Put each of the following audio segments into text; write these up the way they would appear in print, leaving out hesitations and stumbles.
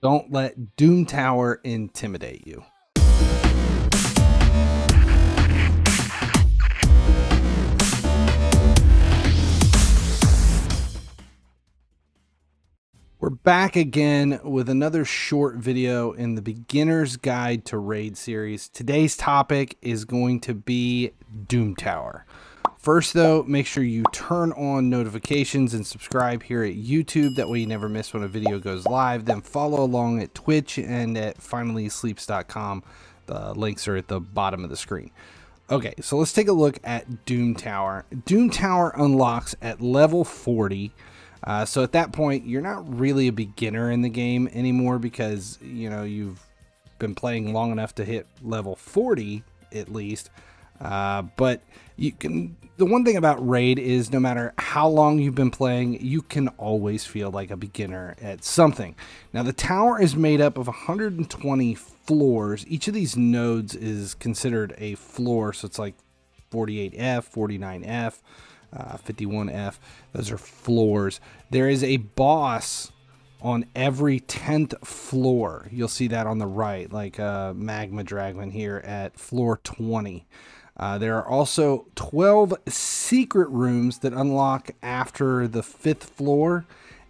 Don't let Doom Tower intimidate you. We're back again with another short video in the Beginner's Guide to Raid series. Today's topic is going to be Doom Tower. First though, make sure you turn on notifications and subscribe here at YouTube. That way you never miss when a video goes live. Then follow along at Twitch and at finallysleeps.com. The links are at the bottom of the screen. Okay, so let's take a look at Doom Tower. Doom Tower unlocks at level 40. So at that point, you're not really a beginner in the game anymore because, you know, you've been playing long enough to hit level 40 at least. But you can, the one thing about Raid is no matter how long you've been playing, you can always feel like a beginner at something. Now the tower is made up of 120 floors. Each of these nodes is considered a floor. So it's like 48F, 49F. 51F, those are floors. There is a boss on every 10th floor. You'll see that on the right, like Magma Dragon here at floor 20. There are also 12 secret rooms that unlock after the 5th floor,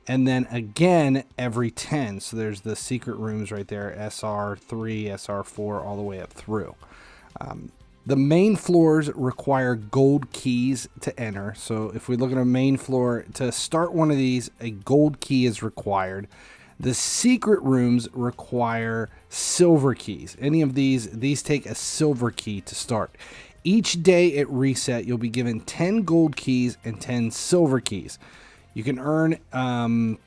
and then again every 10. So there's the secret rooms right there, SR3, SR4, all the way up through. The main floors require gold keys to enter. So if we look at a main floor, to start one of these, a gold key is required. The secret rooms require silver keys. Any of these take a silver key to start. Each day at reset, you'll be given 10 gold keys and 10 silver keys. You can earn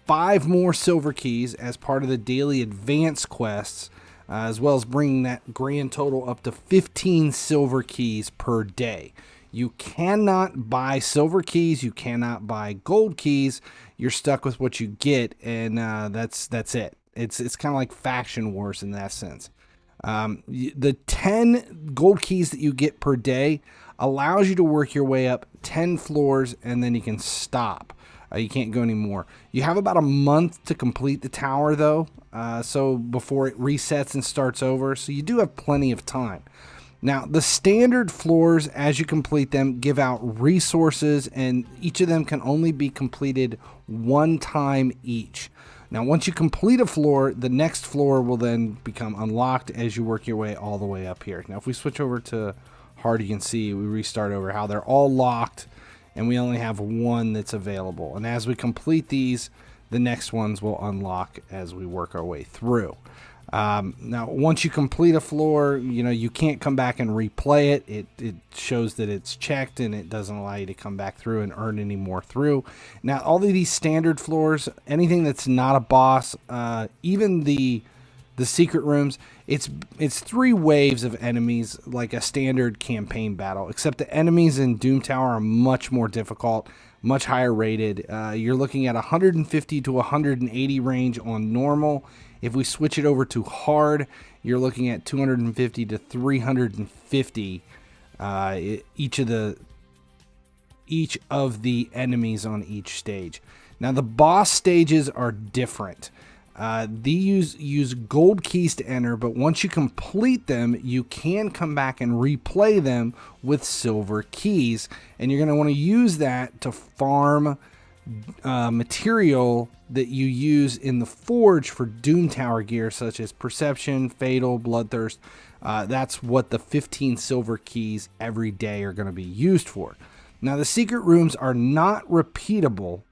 5 more silver keys as part of the daily advance quests, as well as bringing that grand total up to 15 silver keys per day. You cannot buy silver keys. You cannot buy gold keys. You're stuck with what you get, and that's it. It's kind of like faction wars in that sense. The 10 gold keys that you get per day allows you to work your way up 10 floors, and then you can stop. You can't go anymore. You have about a month to complete the tower, though, so before it resets and starts over. So you do have plenty of time. Now, the standard floors, as you complete them, give out resources, and each of them can only be completed one time each. Now, once you complete a floor, the next floor will then become unlocked as you work your way all the way up here. Now, if we switch over to hard, you can see we restart over how they're all locked, and we only have one that's available. And as we complete these, the next ones will unlock as we work our way through. Now, once you complete a floor, you know, you can't come back and replay it. It shows that it's checked, and it doesn't allow you to come back through and earn any more through. Now, all of these standard floors, anything that's not a boss, even the secret rooms, it's 3 waves of enemies, like a standard campaign battle, except the enemies in Doom Tower are much more difficult, much higher rated. You're looking at 150 to 180 range on normal. If we switch it over to hard, you're looking at 250 to 350 each of the enemies on each stage. Now the boss stages are different. These use gold keys to enter, but once you complete them, you can come back and replay them with silver keys, and you're going to want to use that to farm material that you use in the forge for Doom Tower gear, such as Perception, Fatal, Bloodthirst. That's what the 15 silver keys every day are going to be used for. Now the secret rooms are not repeatable.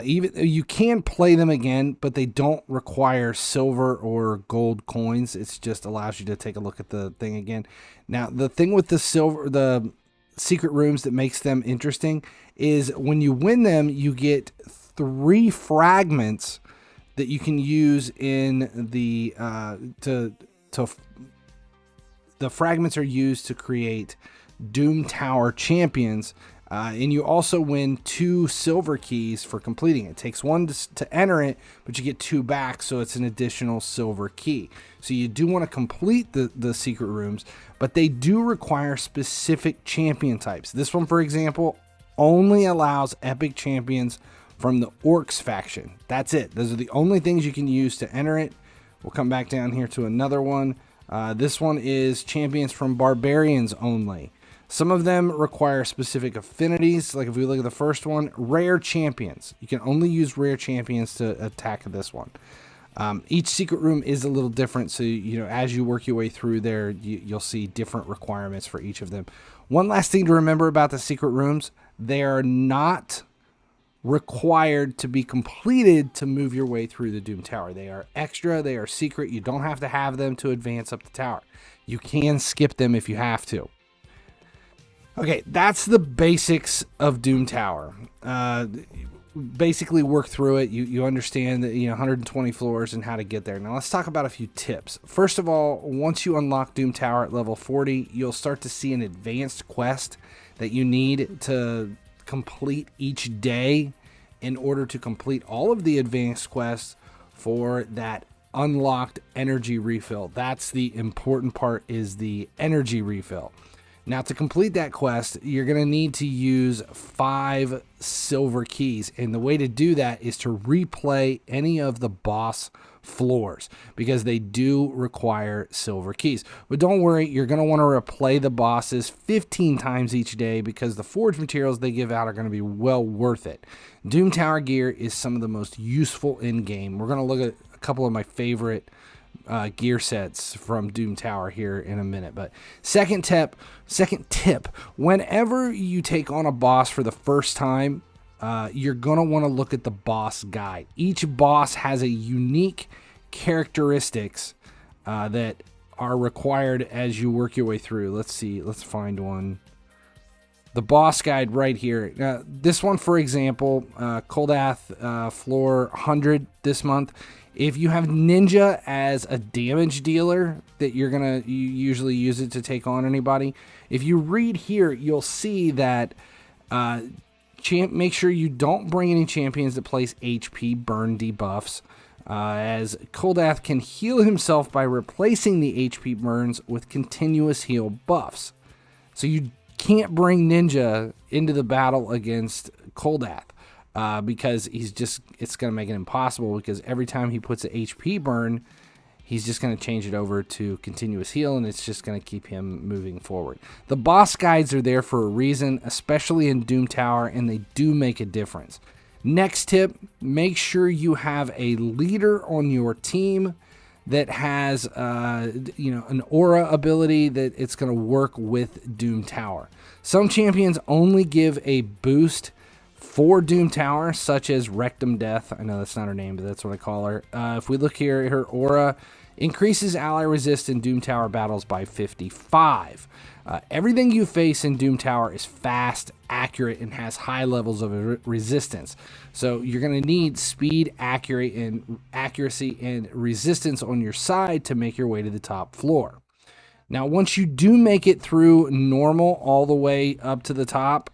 Even you can play them again, but they don't require silver or gold coins. It just allows you to take a look at the thing again. Now, the thing with the secret rooms that makes them interesting is when you win them, you get 3 fragments that you can use in the the fragments are used to create Doom Tower champions. And you also win 2 silver keys for completing it. It takes 1 to enter it, but you get 2 back, so it's an additional silver key. So you do want to complete the secret rooms, but they do require specific champion types. This one, for example, only allows epic champions from the Orcs faction. That's it. Those are the only things you can use to enter it. We'll come back down here to another one. This one is champions from Barbarians only. Some of them require specific affinities. Like if we look at the first one, rare champions. You can only use rare champions to attack this one. Each secret room is a little different, so as you work your way through there, you'll see different requirements for each of them. One last thing to remember about the secret rooms: they are not required to be completed to move your way through the Doom Tower. They are extra, they are secret. You don't have to have them to advance up the tower. You can skip them if you have to. Okay, that's the basics of Doom Tower. Basically work through it. You understand that 120 floors and how to get there. Now let's talk about a few tips. First of all, once you unlock Doom Tower at level 40, you'll start to see an advanced quest that you need to complete each day in order to complete all of the advanced quests for that unlocked energy refill. That's the important part, is the energy refill. Now, to complete that quest, you're going to need to use 5 silver keys. And the way to do that is to replay any of the boss floors, because they do require silver keys. But don't worry, you're going to want to replay the bosses 15 times each day, because the forge materials they give out are going to be well worth it. Doom Tower gear is some of the most useful in-game. We're going to look at a couple of my favorite gear sets from Doom Tower here in a minute. But second tip, whenever you take on a boss for the first time, you're gonna want to look at the boss guide. Each boss has a unique characteristics that are required as you work your way through. Let's see, let's find one. The boss guide right here. Now, this one, for example, Koldath floor 100 this month. If you have Ninja as a damage dealer, that you usually use it to take on anybody. If you read here, you'll see that make sure you don't bring any champions that place HP burn debuffs, as Koldath can heal himself by replacing the HP burns with continuous heal buffs. So you can't bring Ninja into the battle against Koldath. Because it's going to make it impossible, because every time he puts an HP burn, he's just going to change it over to continuous heal, and it's just going to keep him moving forward. The boss guides are there for a reason, especially in Doom Tower, and they do make a difference. Next tip, make sure you have a leader on your team that has an aura ability that it's going to work with Doom Tower. Some champions only give a boost for Doom Tower, such as Rectum Death. I know that's not her name, but that's what I call her. If we look here, her aura increases ally resist in Doom Tower battles by 55. Everything you face in Doom Tower is fast, accurate, and has high levels of resistance. So you're going to need speed, accuracy, and resistance on your side to make your way to the top floor. Now, once you do make it through normal all the way up to the top,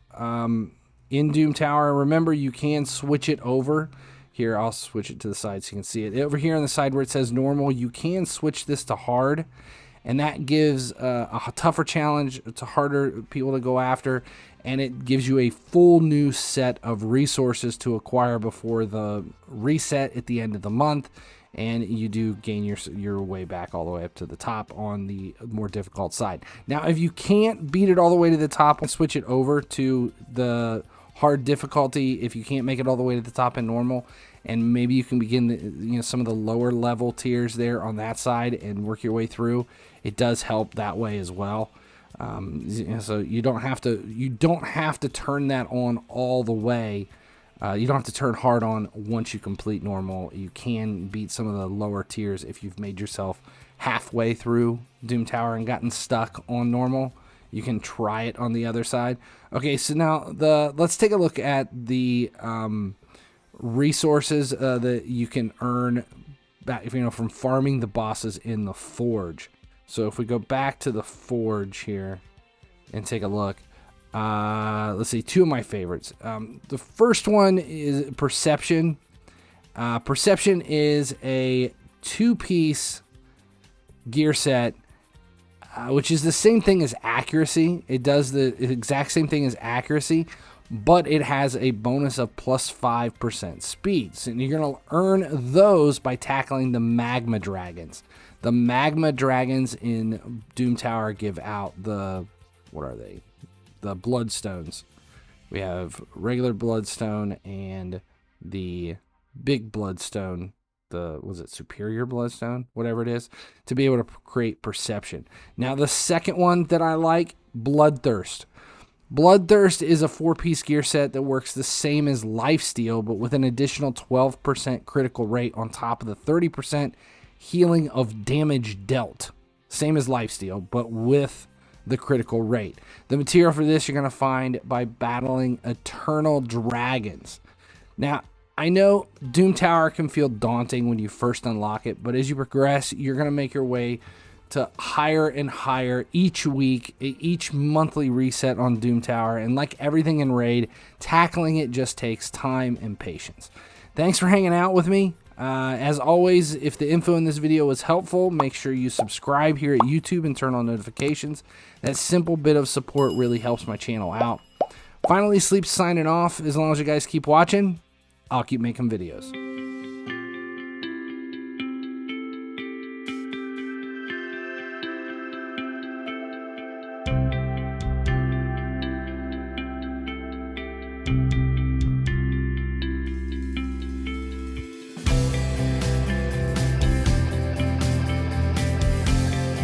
in Doom Tower, remember, you can switch it over. Here, I'll switch it to the side so you can see it. Over here on the side where it says normal, you can switch this to hard, and that gives a tougher challenge. It's harder people to go after, and it gives you a full new set of resources to acquire before the reset at the end of the month, and you do gain your way back all the way up to the top on the more difficult side. Now, if you can't beat it all the way to the top and switch it over to the hard difficulty, if you can't make it all the way to the top in normal, and maybe you can begin some of the lower level tiers there on that side and work your way through, it does help that way as well. So you don't have to turn that on all the way. You don't have to turn hard on once you complete normal. You can beat some of the lower tiers if you've made yourself halfway through Doom Tower and gotten stuck on normal. You can try it on the other side. Okay, so now let's take a look at the resources that you can earn back, from farming the bosses in the forge. So if we go back to the forge here and take a look, let's see, 2 of my favorites. The first one is Perception. Perception is a 2-piece gear set, which is the same thing as accuracy. It does the exact same thing as accuracy, but it has a bonus of plus 5% speed. So you're going to earn those by tackling the magma dragons. The magma dragons in Doom Tower give out the, what are they? The bloodstones. We have regular bloodstone and the big bloodstone. Was it superior bloodstone? Whatever it is, to be able to create perception. Now the second one that I like, Bloodthirst. Bloodthirst is a 4-piece gear set that works the same as Lifesteal, but with an additional 12% critical rate on top of the 30% healing of damage dealt. Same as Lifesteal, but with the critical rate. The material for this you're going to find by battling Eternal Dragons. Now, I know Doom Tower can feel daunting when you first unlock it, but as you progress, you're going to make your way to higher and higher each week, each monthly reset on Doom Tower. And like everything in Raid, tackling it just takes time and patience. Thanks for hanging out with me. As always, if the info in this video was helpful, make sure you subscribe here at YouTube and turn on notifications. That simple bit of support really helps my channel out. Finally, Sleep signing off. As long as you guys keep watching, I'll keep making videos.